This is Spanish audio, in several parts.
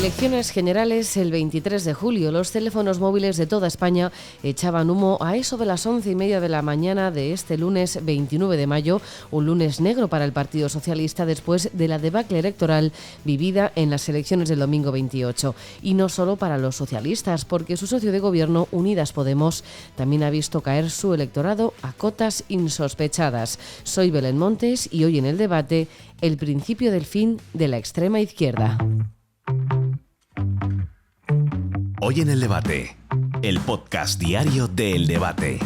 Elecciones generales el 23 de julio. Los teléfonos móviles de toda España echaban humo a eso de las 11:30 de la mañana de este lunes 29 de mayo, un lunes negro para el Partido Socialista después de la debacle electoral vivida en las elecciones del domingo 28. Y no solo para los socialistas, porque su socio de gobierno, Unidas Podemos, también ha visto caer su electorado a cotas insospechadas. Soy Belén Montes y hoy en el debate, el principio del fin de la extrema izquierda. Hoy en el debate, el podcast diario de El Debate.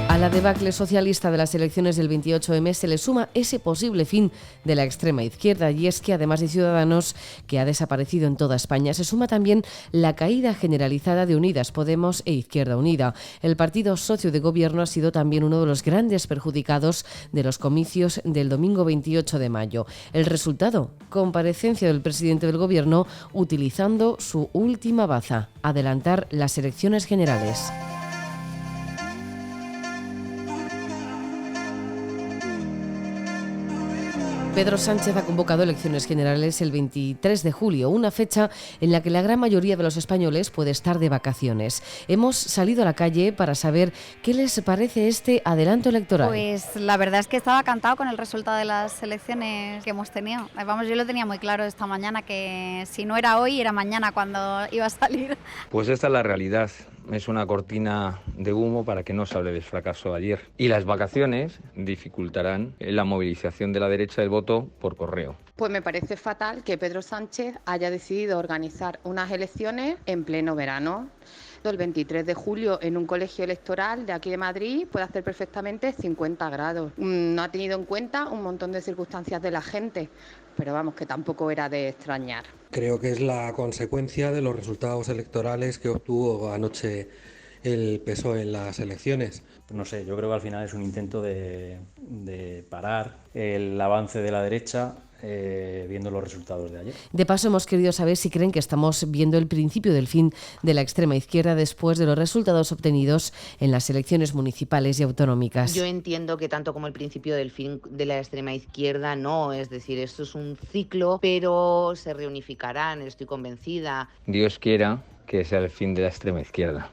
A la debacle socialista de las elecciones del 28M se le suma ese posible fin de la extrema izquierda, y es que además de Ciudadanos, que ha desaparecido en toda España, se suma también la caída generalizada de Unidas Podemos e Izquierda Unida. El partido socio de gobierno ha sido también uno de los grandes perjudicados de los comicios del domingo 28 de mayo. El resultado, comparecencia del presidente del gobierno utilizando su última baza, adelantar las elecciones generales. Pedro Sánchez ha convocado elecciones generales el 23 de julio, una fecha en la que la gran mayoría de los españoles puede estar de vacaciones. Hemos salido a la calle para saber qué les parece este adelanto electoral. Pues la verdad es que estaba cantado con el resultado de las elecciones que hemos tenido. Vamos, yo lo tenía muy claro esta mañana, que si no era hoy, era mañana cuando iba a salir. Pues esta es la realidad. Es una cortina de humo para que no se hable del fracaso de ayer. Y las vacaciones dificultarán la movilización de la derecha del voto por correo. Pues me parece fatal que Pedro Sánchez haya decidido organizar unas elecciones en pleno verano. El 23 de julio en un colegio electoral de aquí de Madrid puede hacer perfectamente 50 grados. No ha tenido en cuenta un montón de circunstancias de la gente, pero vamos, que tampoco era de extrañar. Creo que es la consecuencia de los resultados electorales que obtuvo anoche el PSOE en las elecciones. No sé, yo creo que al final es un intento de parar el avance de la derecha viendo los resultados de ayer. De paso, hemos querido saber si creen que estamos viendo el principio del fin de la extrema izquierda después de los resultados obtenidos en las elecciones municipales y autonómicas. Yo entiendo que tanto como el principio del fin de la extrema izquierda no, es decir, esto es un ciclo, pero se reunificarán, estoy convencida. Dios quiera que sea el fin de la extrema izquierda.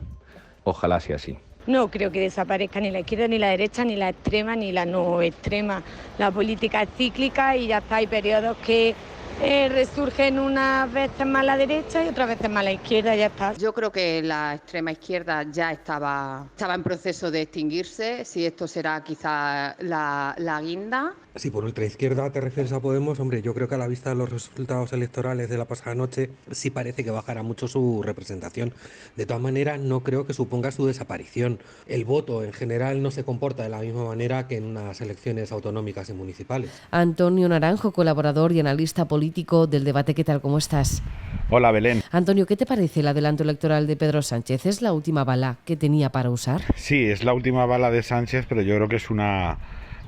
Ojalá sea así. No creo que desaparezca ni la izquierda, ni la derecha, ni la extrema, ni la no extrema. La política es cíclica y ya está, hay periodos que resurgen unas veces más la derecha y otras veces más la izquierda, ya está. Yo creo que la extrema izquierda ya estaba en proceso de extinguirse, si esto será quizá la guinda. Si por ultraizquierda te refieres a Podemos, hombre, yo creo que a la vista de los resultados electorales de la pasada noche sí parece que bajará mucho su representación. De todas maneras, no creo que suponga su desaparición. El voto en general no se comporta de la misma manera que en unas elecciones autonómicas y municipales. Antonio Naranjo, colaborador y analista político del Debate, ¿qué tal? ¿Cómo estás? Hola, Belén. Antonio, ¿qué te parece el adelanto electoral de Pedro Sánchez? ¿Es la última bala que tenía para usar? Sí, es la última bala de Sánchez, pero yo creo que es una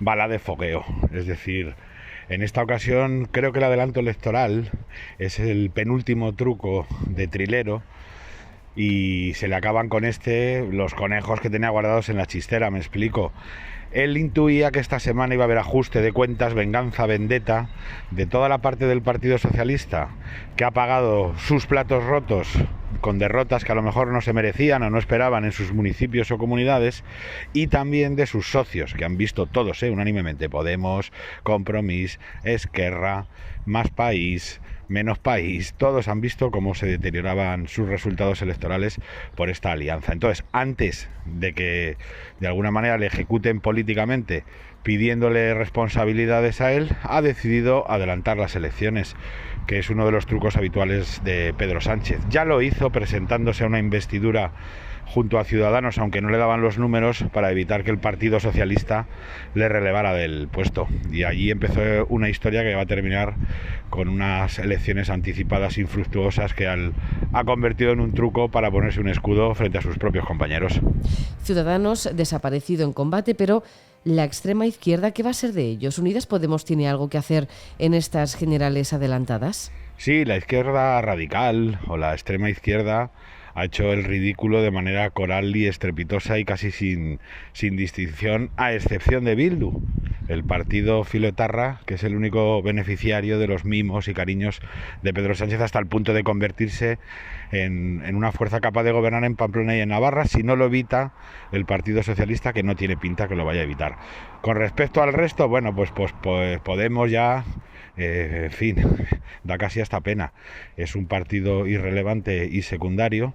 bala de fogueo. Es decir, en esta ocasión creo que el adelanto electoral es el penúltimo truco de trilero y se le acaban con los conejos que tenía guardados en la chistera, me explico. Él intuía que esta semana iba a haber ajuste de cuentas, venganza, vendetta de toda la parte del Partido Socialista, que ha pagado sus platos rotos con derrotas que a lo mejor no se merecían o no esperaban en sus municipios o comunidades, y también de sus socios, que han visto todos, unánimemente, Podemos, Compromís, Esquerra, Más País, Menos País, todos han visto cómo se deterioraban sus resultados electorales por esta alianza. Entonces, antes de que de alguna manera le ejecuten políticamente pidiéndole responsabilidades a él, ha decidido adelantar las elecciones, que es uno de los trucos habituales de Pedro Sánchez. Ya lo hizo presentándose a una investidura junto a Ciudadanos, aunque no le daban los números, para evitar que el Partido Socialista le relevara del puesto. Y allí empezó una historia que va a terminar con unas elecciones anticipadas infructuosas que ha convertido en un truco para ponerse un escudo frente a sus propios compañeros. Ciudadanos desaparecido en combate, pero la extrema izquierda, ¿qué va a ser de ellos? ¿Unidas Podemos tiene algo que hacer en estas generales adelantadas? Sí, la izquierda radical o la extrema izquierda ha hecho el ridículo de manera coral y estrepitosa y casi sin distinción, a excepción de Bildu, el partido filoetarra, que es el único beneficiario de los mimos y cariños de Pedro Sánchez, hasta el punto de convertirse en una fuerza capaz de gobernar en Pamplona y en Navarra, si no lo evita el Partido Socialista, que no tiene pinta que lo vaya a evitar. Con respecto al resto, bueno, pues Podemos ya, en fin, da casi hasta pena. Es un partido irrelevante y secundario.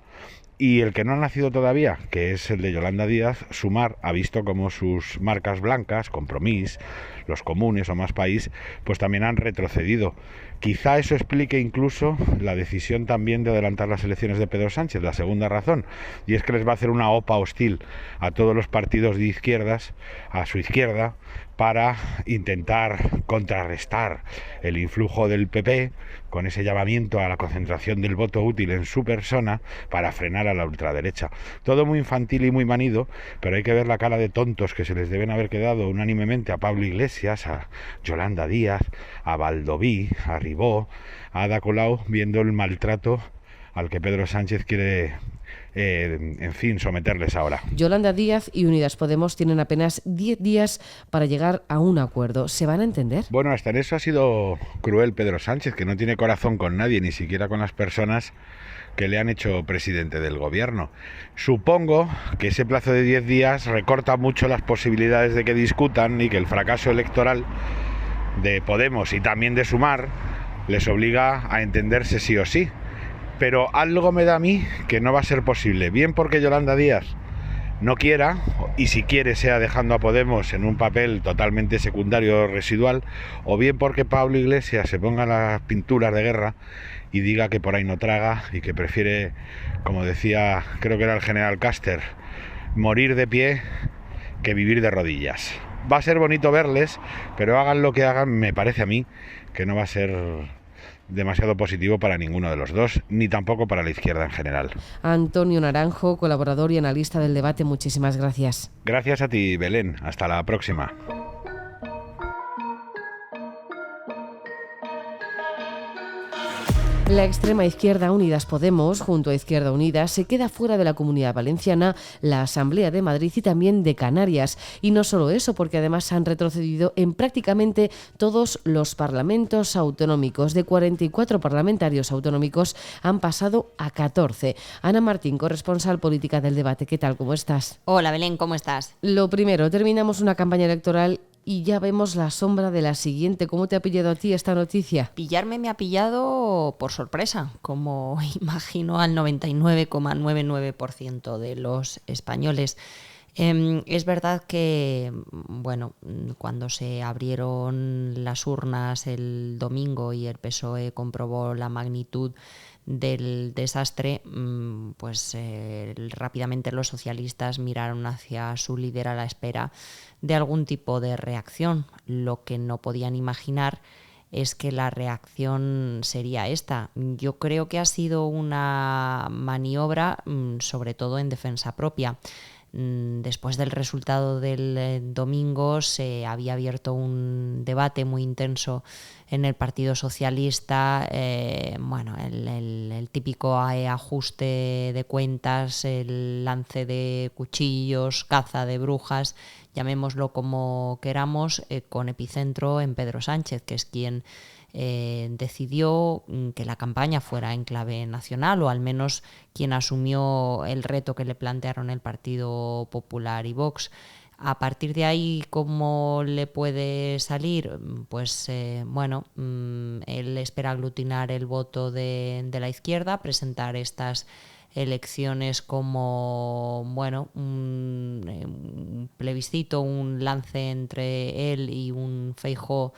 Y el que no ha nacido todavía, que es el de Yolanda Díaz, Sumar ha visto como sus marcas blancas, Compromís, los Comunes o Más País, pues también han retrocedido. Quizá eso explique incluso la decisión también de adelantar las elecciones de Pedro Sánchez, la segunda razón, y es que les va a hacer una OPA hostil a todos los partidos de izquierdas, a su izquierda, para intentar contrarrestar el influjo del PP con ese llamamiento a la concentración del voto útil en su persona para frenar a la ultraderecha. Todo muy infantil y muy manido, pero hay que ver la cara de tontos que se les deben haber quedado unánimemente a Pablo Iglesias, a Yolanda Díaz, a Baldoví, a Ribó, a Ada Colau, viendo el maltrato al que Pedro Sánchez quiere en fin, someterles ahora. Yolanda Díaz y Unidas Podemos tienen apenas 10 días para llegar a un acuerdo. ¿Se van a entender? Bueno, hasta en eso ha sido cruel Pedro Sánchez, que no tiene corazón con nadie, ni siquiera con las personas que le han hecho presidente del gobierno. Supongo que ese plazo de 10 días recorta mucho las posibilidades de que discutan y que el fracaso electoral de Podemos y también de Sumar les obliga a entenderse sí o sí. Pero algo me da a mí que no va a ser posible, bien porque Yolanda Díaz no quiera, y si quiere sea dejando a Podemos en un papel totalmente secundario o residual, o bien porque Pablo Iglesias se ponga las pinturas de guerra y diga que por ahí no traga y que prefiere, como decía, creo que era el general Custer, morir de pie que vivir de rodillas. Va a ser bonito verles, pero hagan lo que hagan, me parece a mí que no va a ser demasiado positivo para ninguno de los dos, ni tampoco para la izquierda en general. Antonio Naranjo, colaborador y analista del debate, muchísimas gracias. Gracias a ti, Belén. Hasta la próxima. La extrema izquierda Unidas Podemos, junto a Izquierda Unida, se queda fuera de la Comunidad Valenciana, la Asamblea de Madrid y también de Canarias. Y no solo eso, porque además han retrocedido en prácticamente todos los parlamentos autonómicos. De 44 parlamentarios autonómicos han pasado a 14. Ana Martín, corresponsal política del debate. ¿Qué tal? ¿Cómo estás? Hola, Belén, ¿cómo estás? Lo primero, terminamos una campaña electoral y ya vemos la sombra de la siguiente. ¿Cómo te ha pillado a ti esta noticia? Pillarme me ha pillado por sorpresa, como imagino al 99,99% de los españoles. Es verdad que, bueno, cuando se abrieron las urnas el domingo y el PSOE comprobó la magnitud del desastre, pues rápidamente los socialistas miraron hacia su líder a la espera de algún tipo de reacción. Lo que no podían imaginar es que la reacción sería esta. Yo creo que ha sido una maniobra, sobre todo en defensa propia. Después del resultado del domingo se había abierto un debate muy intenso en el Partido Socialista, el típico ajuste de cuentas, el lance de cuchillos, caza de brujas, llamémoslo como queramos, con epicentro en Pedro Sánchez, que es quien decidió que la campaña fuera en clave nacional, o al menos quien asumió el reto que le plantearon el Partido Popular y Vox. A partir de ahí, ¿cómo le puede salir? Pues él espera aglutinar el voto de la izquierda, presentar estas elecciones como un plebiscito, un lance entre él y un Feijóo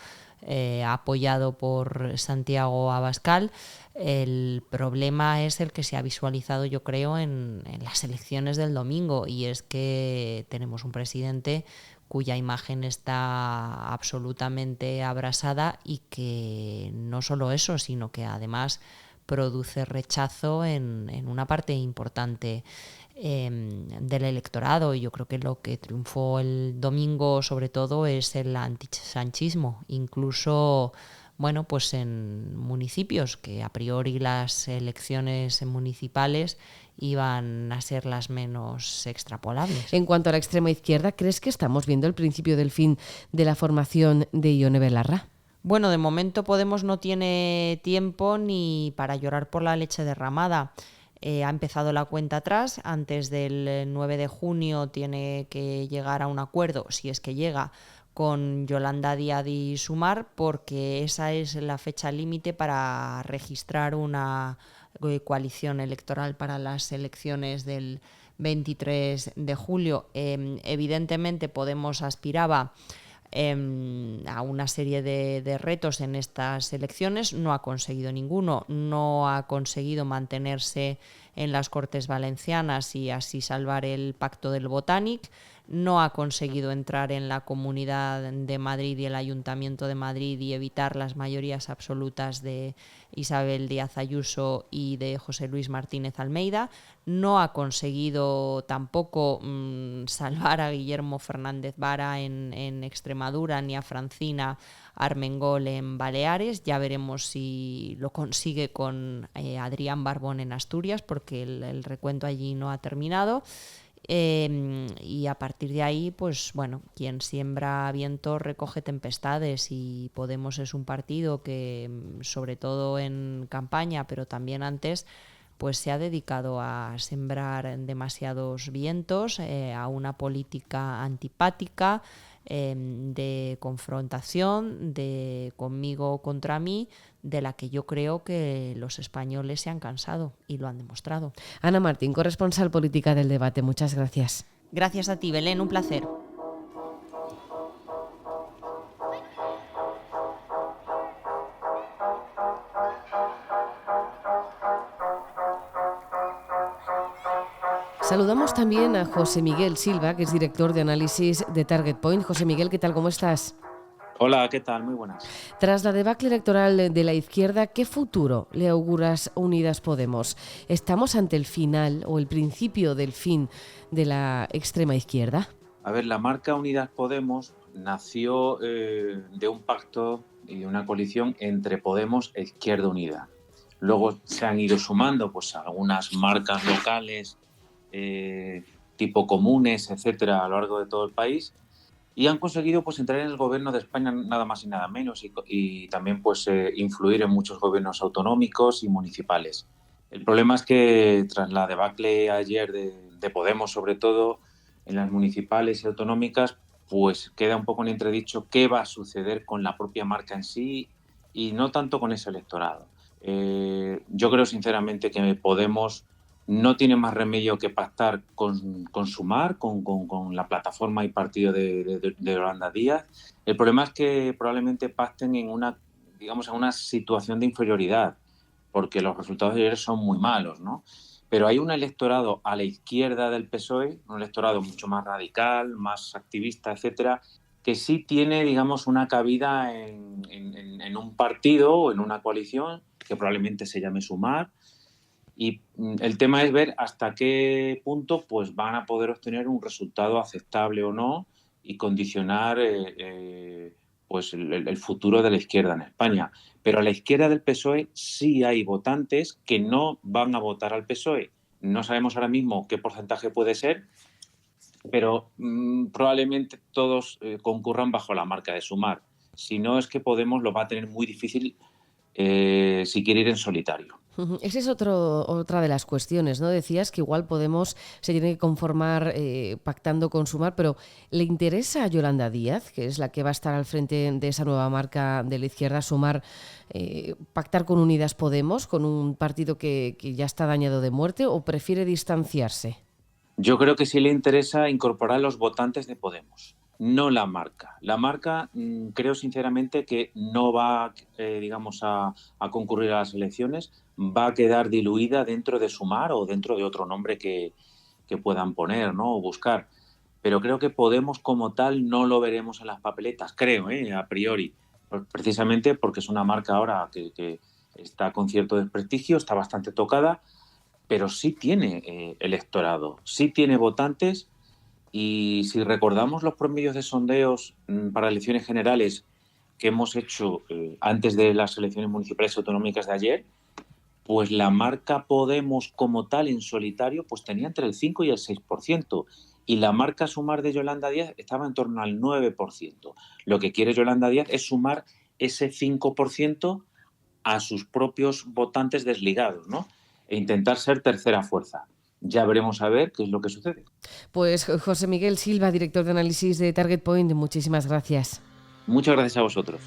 apoyado por Santiago Abascal. El problema es el que se ha visualizado, yo creo, en las elecciones del domingo, y es que tenemos un presidente cuya imagen está absolutamente abrasada y que no solo eso, sino que además produce rechazo en una parte importante del electorado. Y yo creo que lo que triunfó el domingo sobre todo es el antisanchismo. Incluso bueno, pues en municipios, que a priori las elecciones municipales iban a ser las menos extrapolables. En cuanto a la extrema izquierda, ¿crees que estamos viendo el principio del fin de la formación de Ione Belarra? Bueno, de momento Podemos no tiene tiempo ni para llorar por la leche derramada. Ha empezado la cuenta atrás. Antes del 9 de junio tiene que llegar a un acuerdo, si es que llega, con Yolanda Díaz y Sumar, porque esa es la fecha límite para registrar una coalición electoral para las elecciones del 23 de julio. Evidentemente Podemos aspiraba a una serie de retos en estas elecciones, no ha conseguido ninguno, no ha conseguido mantenerse en las Cortes Valencianas y así salvar el pacto del Botànic, no ha conseguido entrar en la Comunidad de Madrid y el Ayuntamiento de Madrid y evitar las mayorías absolutas de Isabel Díaz Ayuso y de José Luis Martínez Almeida, no ha conseguido tampoco salvar a Guillermo Fernández Vara en Extremadura ni a Francina Armengol en Baleares. Ya veremos si lo consigue con Adrián Barbón en Asturias, porque el recuento allí no ha terminado. Y a partir de ahí, pues bueno, quien siembra viento recoge tempestades, y Podemos es un partido que, sobre todo en campaña, pero también antes, pues se ha dedicado a sembrar demasiados vientos, a una política antipática, de confrontación, de conmigo contra mí, de la que yo creo que los españoles se han cansado y lo han demostrado. Ana Martín, corresponsal política del Debate, muchas gracias. Gracias a ti, Belén, un placer. Saludamos también a José Miguel Silva, que es director de análisis de Target Point. José Miguel, ¿qué tal? ¿Cómo estás? Hola, ¿qué tal? Muy buenas. Tras la debacle electoral de la izquierda, ¿qué futuro le auguras a Unidas Podemos? ¿Estamos ante el final o el principio del fin de la extrema izquierda? A ver, la marca Unidas Podemos nació de un pacto y de una coalición entre Podemos e Izquierda Unida. Luego se han ido sumando pues algunas marcas locales, tipo comunes, etcétera, a lo largo de todo el país, y han conseguido pues entrar en el gobierno de España nada más y nada menos, y también pues influir en muchos gobiernos autonómicos y municipales. El problema es que tras la debacle ayer de Podemos, sobre todo en las municipales y autonómicas, pues queda un poco en entredicho qué va a suceder con la propia marca en sí y no tanto con ese electorado. Yo creo sinceramente que Podemos no tiene más remedio que pactar con Sumar, con la plataforma y partido de Yolanda Díaz. El problema es que probablemente pacten en una situación de inferioridad, porque los resultados de ayer son muy malos, ¿no? Pero hay un electorado a la izquierda del PSOE, un electorado mucho más radical, más activista, etcétera, que sí tiene, digamos, una cabida en un partido o en una coalición que probablemente se llame Sumar. Y el tema es ver hasta qué punto pues van a poder obtener un resultado aceptable o no y condicionar pues el futuro de la izquierda en España. Pero a la izquierda del PSOE sí hay votantes que no van a votar al PSOE. No sabemos ahora mismo qué porcentaje puede ser, pero probablemente todos concurran bajo la marca de Sumar. Si no, es que Podemos lo va a tener muy difícil si quiere ir en solitario. Esa es otra de las cuestiones, ¿no? Decías que igual Podemos se tiene que conformar pactando con Sumar, pero ¿le interesa a Yolanda Díaz, que es la que va a estar al frente de esa nueva marca de la izquierda, Sumar, pactar con Unidas Podemos, con un partido que ya está dañado de muerte, o prefiere distanciarse? Yo creo que sí le interesa incorporar los votantes de Podemos, no la marca. La marca creo sinceramente que no va a concurrir a las elecciones, va a quedar diluida dentro de Sumar o dentro de otro nombre que puedan poner, ¿no? O buscar. Pero creo que Podemos como tal no lo veremos en las papeletas, creo, a priori. Precisamente porque es una marca ahora que está con cierto desprestigio, está bastante tocada, pero sí tiene electorado, sí tiene votantes. Y si recordamos los promedios de sondeos para elecciones generales que hemos hecho antes de las elecciones municipales autonómicas de ayer, pues la marca Podemos como tal en solitario pues tenía entre el 5 y el 6%, y la marca Sumar de Yolanda Díaz estaba en torno al 9%. Lo que quiere Yolanda Díaz es sumar ese 5% a sus propios votantes desligados, ¿no? E intentar ser tercera fuerza. Ya veremos a ver qué es lo que sucede. Pues José Miguel Silva, director de análisis de Target Point, muchísimas gracias. Muchas gracias a vosotros.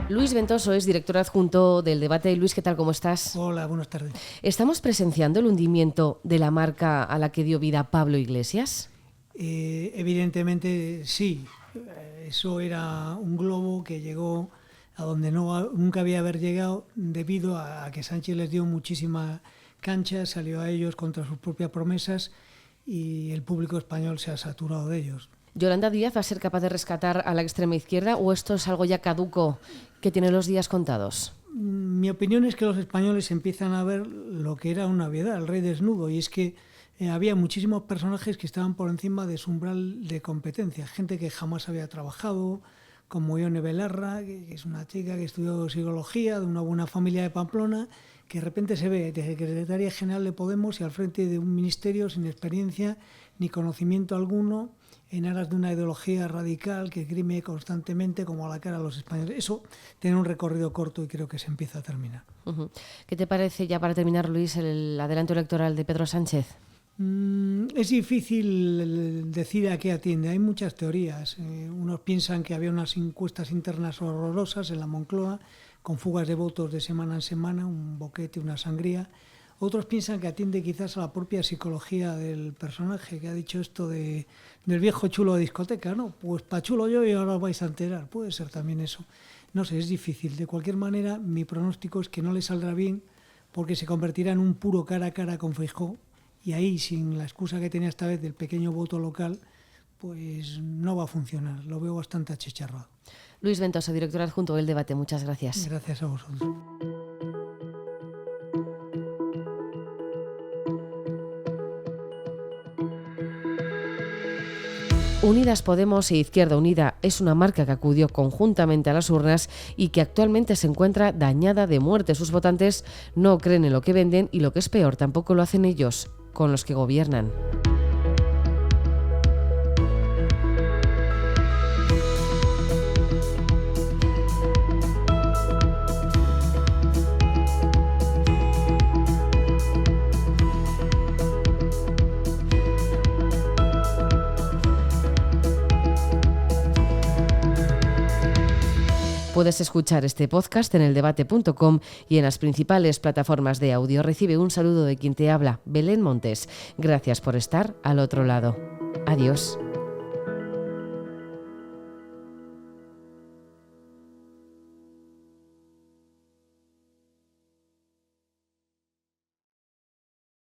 Luis Ventoso es director adjunto del Debate. Luis, ¿qué tal? ¿Cómo estás? Hola, buenas tardes. ¿Estamos presenciando el hundimiento de la marca a la que dio vida Pablo Iglesias? Evidentemente sí. Eso era un globo que llegó a donde nunca había haber llegado debido a que Sánchez les dio muchísima cancha, salió a ellos contra sus propias promesas y el público español se ha saturado de ellos. ¿Yolanda Díaz va a ser capaz de rescatar a la extrema izquierda o esto es algo ya caduco que tiene los días contados? Mi opinión es que los españoles empiezan a ver lo que era una obviedad, el rey desnudo, y es que había muchísimos personajes que estaban por encima de su umbral de competencia, gente que jamás había trabajado, como Ione Belarra, que es una chica que estudió psicología, de una buena familia de Pamplona, que de repente se ve de secretaria general de Podemos y al frente de un ministerio sin experiencia ni conocimiento alguno, en aras de una ideología radical que grime constantemente como a la cara a los españoles. Eso tiene un recorrido corto y creo que se empieza a terminar. Uh-huh. ¿Qué te parece, ya para terminar, Luis, el adelanto electoral de Pedro Sánchez? Es difícil decir a qué atiende. Hay muchas teorías. Unos piensan que había unas encuestas internas horrorosas en la Moncloa, con fugas de votos de semana en semana, un boquete, una sangría. Otros piensan que atiende quizás a la propia psicología del personaje, que ha dicho esto del viejo chulo de discoteca, ¿no? Pues pa' chulo yo y ahora os vais a enterar. Puede ser también eso. No sé, es difícil. De cualquier manera, mi pronóstico es que no le saldrá bien porque se convertirá en un puro cara a cara con Feijóo y ahí, sin la excusa que tenía esta vez del pequeño voto local, pues no va a funcionar. Lo veo bastante achicharrado. Luis Ventoso, director adjunto del Debate. Muchas gracias. Gracias a vosotros. Unidas Podemos e Izquierda Unida es una marca que acudió conjuntamente a las urnas y que actualmente se encuentra dañada de muerte. Sus votantes no creen en lo que venden y, lo que es peor, tampoco lo hacen ellos, con los que gobiernan. Puedes escuchar este podcast en eldebate.com y en las principales plataformas de audio. Recibe un saludo de quien te habla, Belén Montes. Gracias por estar al otro lado. Adiós.